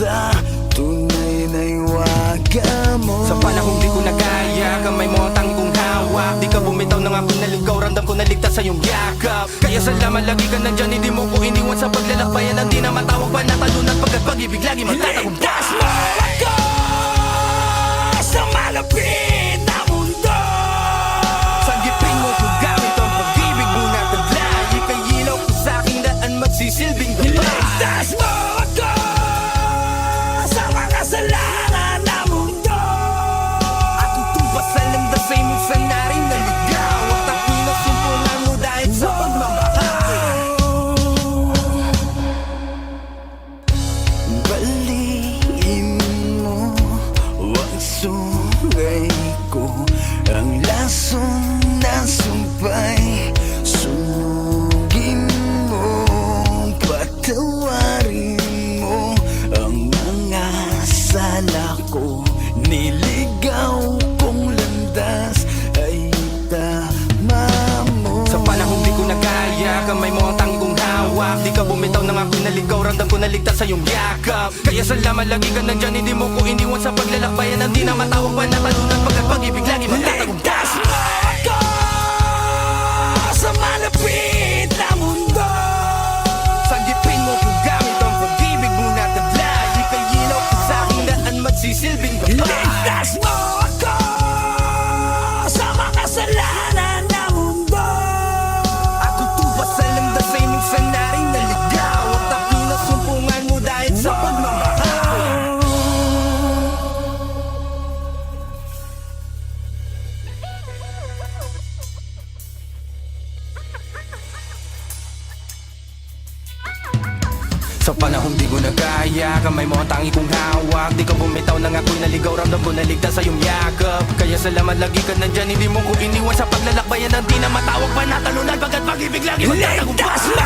kita, tunay na iwaga mo. Sa panahong di ko nagaya, kamay mo ang tangi kong hawak. Di ka bumitaw nang ako'y naligaw, ramdam ko naligtas sa iyong yakap. Kaya salamat lagi ka nandyan, hindi mo ko iniwan sa paglalakbayan. Ang di na matawag pa natalunan, pagkat pag-ibig lagi magtatagumpay. Ligtas mo ako sa malapit na mundo. Sanggipin mo kung gamit ang pag-ibig mo na taglay. Ika'y ilaw ko sa'king daan, magsisilbing gabay. Ligtas mo ako sa makasalanan na mundo. At tutupas sa landas ay minsan na rin naligaw. At ako'y nasumpungan mo dahil sa pagmamahal. Baliin mo ang sungay ko, ang lason na sumpay. Sunugin mo, patawarin mo ang mga sala ko. Niligaw kong landas ay tama mo. Sa panahong di ko nagaya, kamay mo ang tangi kong hawak. Di ka bumitaw nang ako'y naligaw, ramdam ko naligtas sa iyong yakap. Kaya salamat lagi ka nandyan, hindi mo ko iniwan sa paglalakbayan. Ang di na matawag pa natalunan, pagkat pag-ibig lagi magtatagumpay. Ligtas mo ako sa malapit na mundo. Sanggipin mo kung gamit ang pag-ibig mo na taglay. Ika'y ilaw ko sa'king daan, magsisilbing gabay. Ligtas mo ako sa makasalanan na mundo. At tutupas sa landas ay minsan na rin naligaw. At ako'y nasumpungan mo dahil sa pagmamahal. Sa panahong di ko nagaya, kamay mo ang tangi kong hawak. Di ka bumitaw nang ako'y naligaw, ramdam ko naligtas sa iyong yakap. Kaya salamat lagi ka nandyan, hindi mo ko iniwan sa paglalakbayan. Ang di na matawag pa natalunan, pagkat pag-ibig lagi magtatagumpay. Ligtas mo